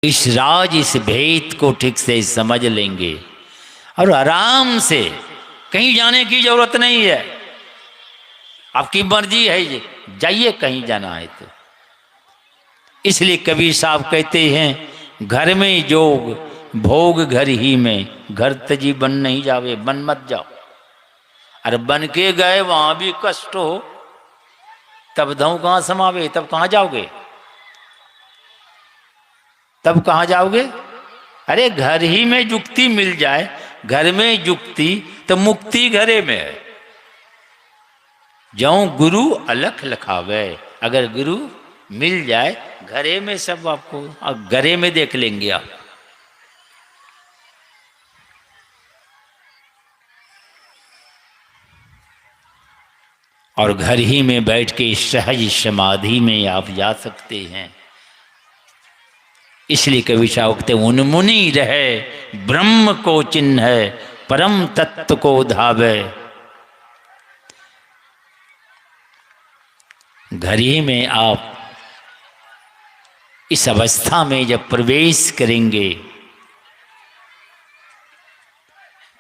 इस राज, इस भेद को ठीक से समझ लेंगे और आराम से, कहीं जाने की जरूरत नहीं है। आपकी मर्जी है, जाइए कहीं जाना है तो। इसलिए कबीर साहब कहते हैं, घर में जोग भोग घर ही में, घर तजी बन नहीं जावे, बन मत जाओ। अरे बन के गए वहां भी कष्ट हो, तब धऊ कहाँ समावे, तब कहाँ जाओगे, तब कहाँ जाओगे। अरे घर ही में जुक्ति मिल जाए, घर में जुक्ति तो मुक्ति घरे में है। जाऊं गुरु अलख लखावे, अगर गुरु मिल जाए घरे में सब आपको घरे में देख लेंगे आप। और घर ही में बैठ के सहज समाधि में आप जा सकते हैं। इसलिए कवि कहते उन्मुनि रहे ब्रह्म को चिन्ह है, परम तत्व को धावे। घर ही में आप इस अवस्था में जब प्रवेश करेंगे,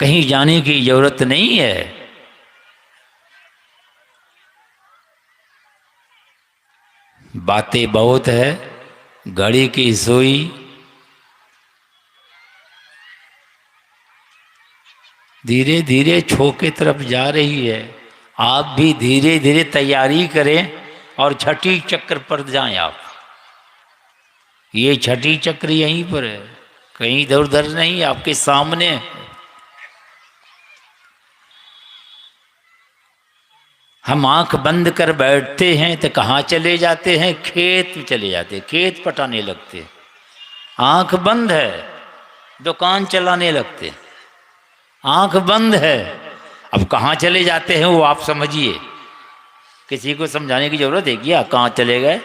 कहीं जाने की जरूरत नहीं है। बातें बहुत है, घड़ी की सुई धीरे धीरे छो की तरफ जा रही है। आप भी धीरे धीरे तैयारी करें और छठी चक्र पर जाएं आप। ये छठी चक्र यहीं पर है, कहीं इधर उधर नहीं, आपके सामने है। हम आंख बंद कर बैठते हैं तो कहाँ चले जाते हैं, खेत में चले जाते हैं, खेत पटाने लगते हैं। आंख बंद है, दुकान चलाने लगते हैं। आंख बंद है, अब कहाँ चले जाते हैं वो आप समझिए। किसी को समझाने की जरूरत है क्या, कहाँ चले गए।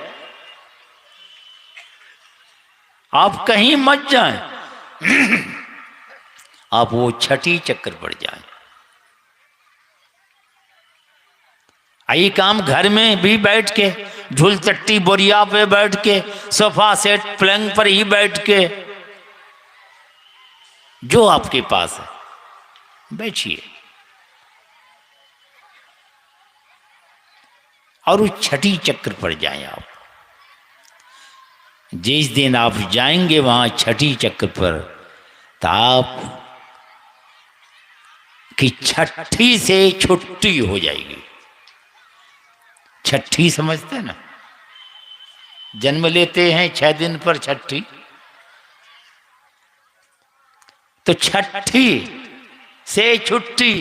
आप कहीं मत जाएं, आप वो छठी चक्र पर जाएं। आई काम घर में भी बैठ के, झूल चट्टी बोरिया पे बैठ के, सोफा सेट पलंग पर ही बैठ के, जो आपके पास है बैठिए और उस छठी चक्र पर जाएं आप। जिस दिन आप जाएंगे वहां छठी चक्र पर, तो आप की छठी से छुट्टी हो जाएगी। छठी समझते हैं ना, जन्म लेते हैं 6 दिन पर छठी, तो छठी से छुट्टी।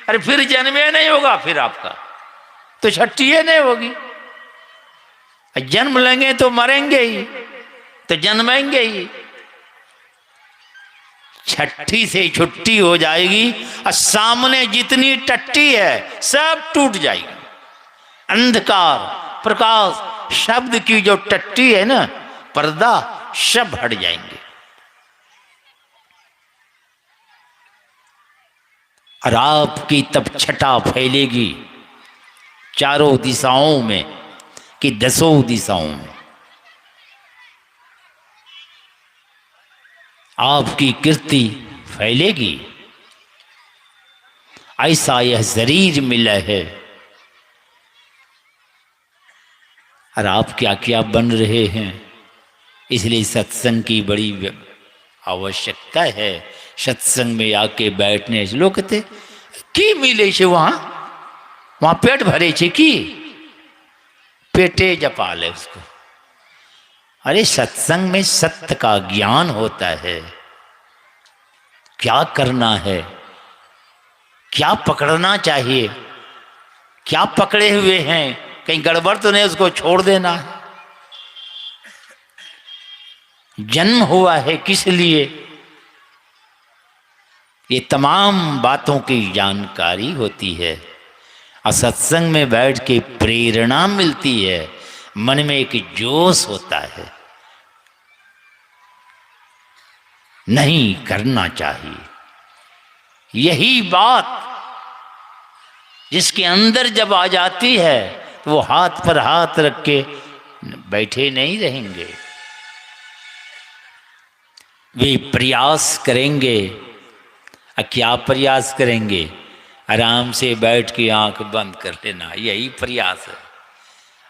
अरे फिर जन्मे नहीं होगा फिर आपका, तो छठी ही नहीं होगी। जन्म लेंगे तो मरेंगे ही, तो जन्मेंगे ही। छठी से छुट्टी हो जाएगी और सामने जितनी टट्टी है सब टूट जाएगी। अंधकार प्रकाश शब्द की जो टट्टी है ना, पर्दा, सब हट जाएंगे। और आपकी तब छटा फैलेगी चारों दिशाओं में कि 10 दिशाओं में। आपकी कीर्ति फैलेगी। ऐसा यह शरीर मिला है, और आप क्या क्या बन रहे हैं। इसलिए सत्संग की बड़ी आवश्यकता है। सत्संग में आके बैठने से लोग कहते की मिले छे, वहां पेट भरे छे की, पेटे जपा ले उसको। अरे सत्संग में सत्य का ज्ञान होता है, क्या करना है, क्या पकड़ना चाहिए, क्या पकड़े हुए हैं, कहीं गड़बड़ तो नहीं, उसको छोड़ देना है। जन्म हुआ है किस लिए, ये तमाम बातों की जानकारी होती है। और सत्संग में बैठ के प्रेरणा मिलती है, मन में एक जोश होता है, नहीं करना चाहिए। यही बात जिसके अंदर जब आ जाती है तो वो हाथ पर हाथ रख के बैठे नहीं रहेंगे। वे प्रयास करेंगे। क्या प्रयास करेंगे? आराम से बैठ के आंख बंद कर लेना, यही प्रयास है।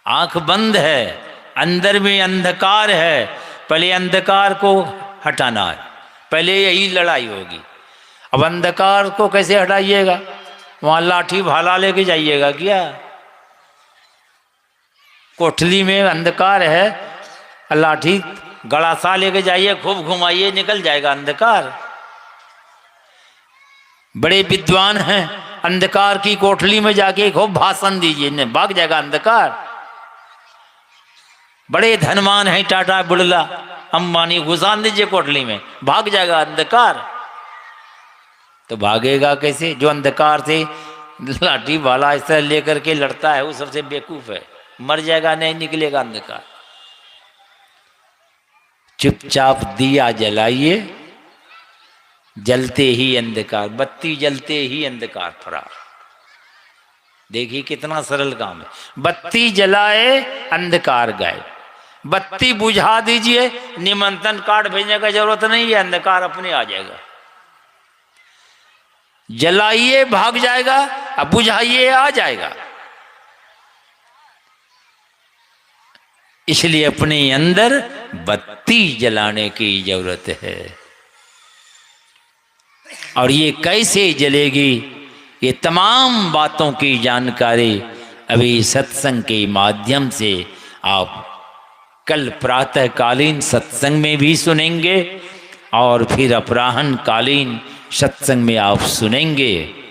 आंख बंद है, अंदर में अंधकार है, पहले अंधकार को हटाना है, पहले यही लड़ाई होगी। अब अंधकार को कैसे हटाइएगा? वहां लाठी भाला लेके जाइएगा क्या? कोठली में अंधकार है, लाठी गड़ासा लेके जाइए, खूब घुमाइए, निकल जाएगा अंधकार। बड़े विद्वान हैं, अंधकार की कोठली में जाके खूब भाषण दीजिए, भाग जाएगा अंधकार। बड़े धनवान हैं, टाटा बिरला अंबानी, घुसा दीजिए कोठली में, भाग जाएगा अंधकार। तो भागेगा कैसे? जो अंधकार से लाठी भाला इस तरह लेकर के लड़ता है वो सबसे बेवकूफ है, मर जाएगा, नहीं निकलेगा अंधकार। चुपचाप दिया जलाइए, जलते ही अंधकार, बत्ती जलते ही अंधकार फरार। देखिए कितना सरल काम है। बत्ती जलाए अंधकार गायब, बत्ती बुझा दीजिए, निमंत्रण कार्ड भेजने का जरूरत नहीं है, अंधकार अपने आ जाएगा। जलाइए भाग जाएगा, अब बुझाइए आ जाएगा। इसलिए अपने अंदर बत्ती जलाने की जरूरत है। और ये कैसे जलेगी? ये तमाम बातों की जानकारी अभी सत्संग के माध्यम से आप कल प्रातःकालीन सत्संग में भी सुनेंगे और फिर अपराह्न कालीन सत्संग में आप सुनेंगे।